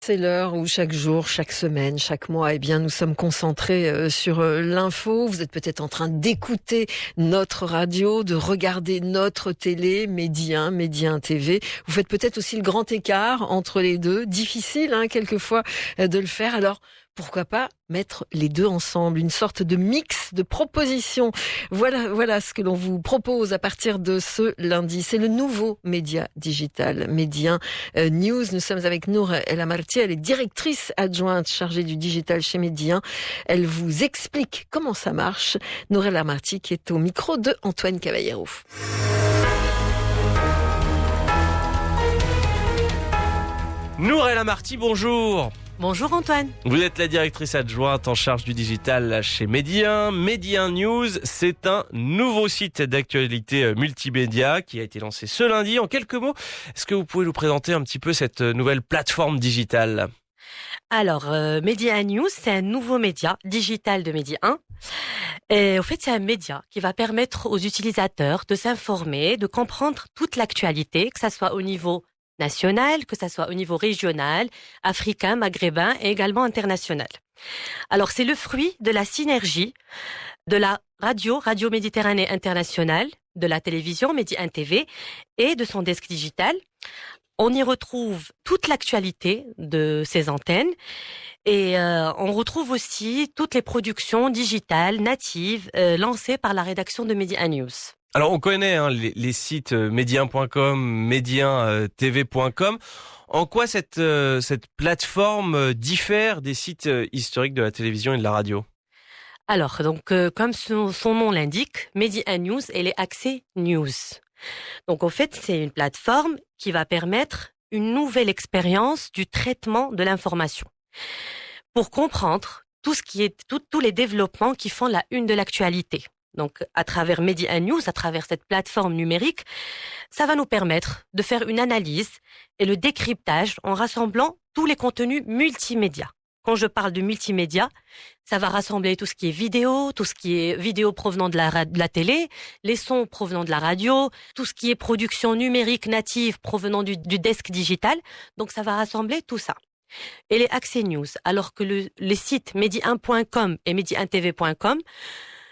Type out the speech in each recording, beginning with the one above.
c'est l'heure où chaque jour, chaque semaine, chaque mois, eh bien, nous sommes concentrés sur l'info. Vous êtes peut-être en train d'écouter notre radio, de regarder notre télé, Medi 1 TV. Vous faites peut-être aussi le grand écart entre les deux. Difficile, quelquefois, de le faire. Alors, pourquoi pas mettre les deux ensemble, une sorte de mix de propositions. Voilà ce que l'on vous propose à partir de ce lundi. C'est le nouveau média digital, Medi 1 News. Nous sommes avec Nour El Amarti, elle est directrice adjointe chargée du digital chez Medi 1. Elle vous explique comment ça marche. Nour El Amarti qui est au micro de Antoine Caballero. Nour El Amarti, bonjour. Bonjour Antoine. Vous êtes la directrice adjointe en charge du digital chez Medi 1. Medi 1 News, c'est un nouveau site d'actualité multimédia qui a été lancé ce lundi. En quelques mots, est-ce que vous pouvez nous présenter un petit peu cette nouvelle plateforme digitale ? Alors, Medi 1 News, c'est un nouveau média digital de Medi 1. Et en fait, c'est un média qui va permettre aux utilisateurs de s'informer, de comprendre toute l'actualité, que ça soit au niveau national, que ça soit au niveau régional, africain, maghrébin et également international. Alors, c'est le fruit de la synergie de la Radio Méditerranée Internationale, de la télévision Medi 1 TV et de son desk digital. On y retrouve toute l'actualité de ces antennes et on retrouve aussi toutes les productions digitales natives lancées par la rédaction de Medi 1 News. Alors on connaît les sites medi1.com, medi1tv.com. En quoi cette plateforme diffère des sites historiques de la télévision et de la radio ? Alors, donc, comme son nom l'indique, Medi 1 News, elle est axée news. Donc, en fait, c'est une plateforme qui va permettre une nouvelle expérience du traitement de l'information. Pour comprendre tout ce qui est, tous les développements qui font la une de l'actualité. Donc, à travers Medi 1 News, à travers cette plateforme numérique, ça va nous permettre de faire une analyse et le décryptage en rassemblant tous les contenus multimédia. Quand je parle de multimédia, ça va rassembler tout ce qui est vidéo provenant de la télé, les sons provenant de la radio, tout ce qui est production numérique native provenant du desk digital. Donc, ça va rassembler tout ça. Et les accès news, alors que les sites medi1.com et medi1tv.com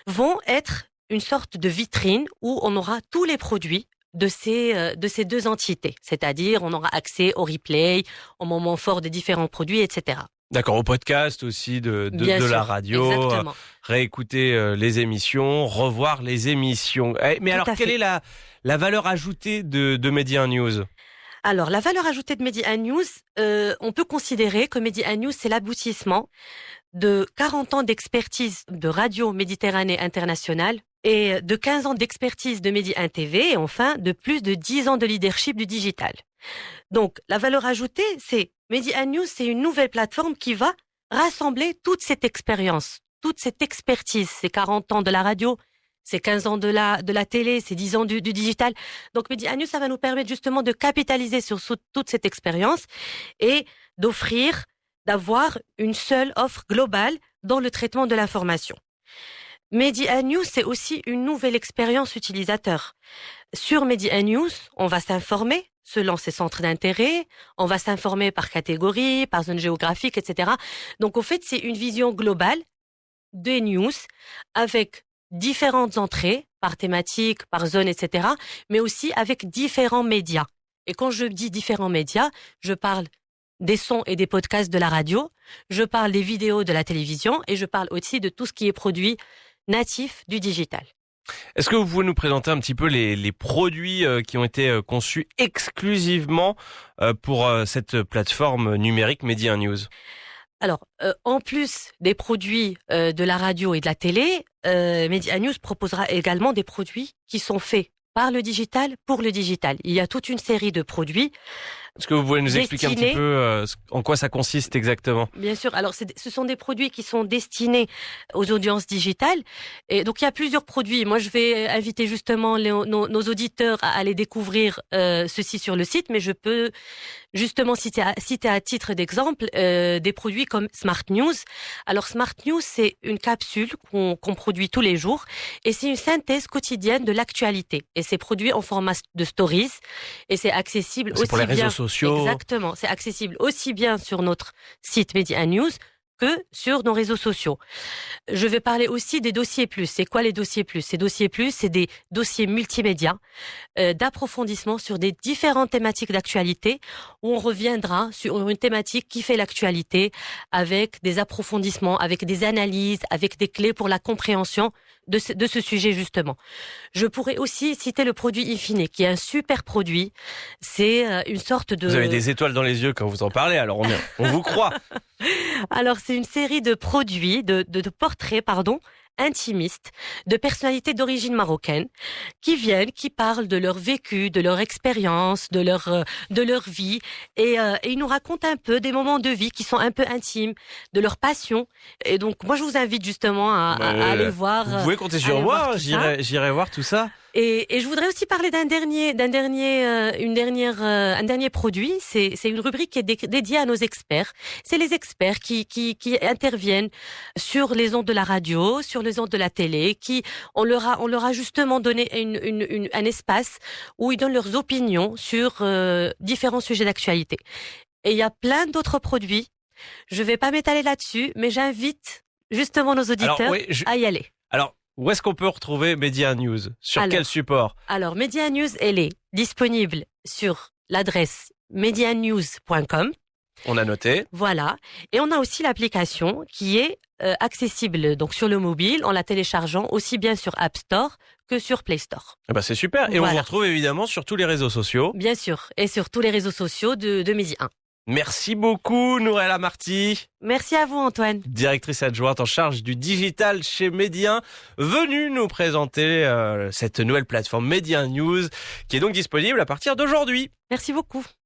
vont être une sorte de vitrine où on aura tous les produits de ces deux entités. C'est-à-dire, on aura accès au replay, au moment fort des différents produits, etc. D'accord, au podcast aussi de sûr, la radio, exactement. Réécouter les émissions, revoir les émissions. Mais alors, quelle est la valeur ajoutée de Medi 1 News ? Alors, la valeur ajoutée de Medi 1 News, on peut considérer que Medi 1 News, c'est l'aboutissement de 40 ans d'expertise de Radio Méditerranée Internationale et de 15 ans d'expertise de Medi 1 TV et enfin de plus de 10 ans de leadership du digital. Donc, la valeur ajoutée, c'est Medi 1 News, c'est une nouvelle plateforme qui va rassembler toute cette expérience, toute cette expertise, ces 40 ans de la radio, ces 15 ans de la télé, ces 10 ans du digital. Donc, Medi 1 News, ça va nous permettre justement de capitaliser sur toute cette expérience et d'avoir une seule offre globale dans le traitement de l'information. Medi 1 News, c'est aussi une nouvelle expérience utilisateur. Sur Medi 1 News, on va s'informer selon ses centres d'intérêt, on va s'informer par catégorie, par zone géographique, etc. Donc, en fait, c'est une vision globale des news avec différentes entrées par thématique, par zone, etc., mais aussi avec différents médias. Et quand je dis différents médias, je parle des sons et des podcasts de la radio, je parle des vidéos de la télévision et je parle aussi de tout ce qui est produit natif du digital. Est-ce que vous pouvez nous présenter un petit peu les produits qui ont été conçus exclusivement pour cette plateforme numérique Medi 1 News ? Alors, en plus des produits de la radio et de la télé, Medi 1 News proposera également des produits qui sont faits par le digital pour le digital. Il y a toute une série de produits. Est-ce que vous pouvez nous expliquer un petit peu en quoi ça consiste exactement ? Bien sûr. Alors, ce sont des produits qui sont destinés aux audiences digitales. Et donc, il y a plusieurs produits. Moi, je vais inviter justement nos auditeurs à aller découvrir ceci sur le site, mais je peux justement citer à titre d'exemple des produits comme Smart News. Alors, Smart News, c'est une capsule qu'on produit tous les jours et c'est une synthèse quotidienne de l'actualité. Et c'est produit en format de stories et c'est accessible aussi pour les réseaux sociaux. sociaux. Exactement, c'est accessible aussi bien sur notre site Média News que sur nos réseaux sociaux. Je vais parler aussi des dossiers plus. C'est quoi les dossiers plus? Ces dossiers plus, c'est des dossiers multimédia d'approfondissement sur des différentes thématiques d'actualité où on reviendra sur une thématique qui fait l'actualité avec des approfondissements, avec des analyses, avec des clés pour la compréhension de ce sujet justement. Je pourrais aussi citer le produit Infine, qui est un super produit. C'est une sorte de... Vous avez des étoiles dans les yeux quand vous en parlez, alors on vous croit. Alors, c'est une série de produits, de portraits, intimistes, de personnalités d'origine marocaine, qui parlent de leur vécu, de leur expérience, de leur vie, et ils nous racontent un peu des moments de vie qui sont un peu intimes, de leur passion. Et donc, moi, je vous invite justement à aller voir. Vous pouvez compter sur moi, j'irai voir tout ça. Et je voudrais aussi parler un dernier produit. C'est une rubrique qui est dédiée à nos experts. C'est les experts qui interviennent sur les ondes de la radio, sur les ondes de la télé, on leur a justement donné un espace où ils donnent leurs opinions sur différents sujets d'actualité. Et il y a plein d'autres produits. Je vais pas m'étaler là-dessus, mais j'invite justement nos auditeurs à y aller. Alors, où est-ce qu'on peut retrouver Média News? Sur quel support? Alors, Média News, elle est disponible sur l'adresse medianews.com. On a noté. Voilà. Et on a aussi l'application qui est accessible donc sur le mobile en la téléchargeant aussi bien sur App Store que sur Play Store. Eh ben c'est super. Et on vous retrouve évidemment sur tous les réseaux sociaux. Bien sûr. Et sur tous les réseaux sociaux de Midi 1. Merci beaucoup, Nourella Marty. Merci à vous, Antoine. Directrice adjointe en charge du digital chez Média, venue nous présenter cette nouvelle plateforme Média News, qui est donc disponible à partir d'aujourd'hui. Merci beaucoup.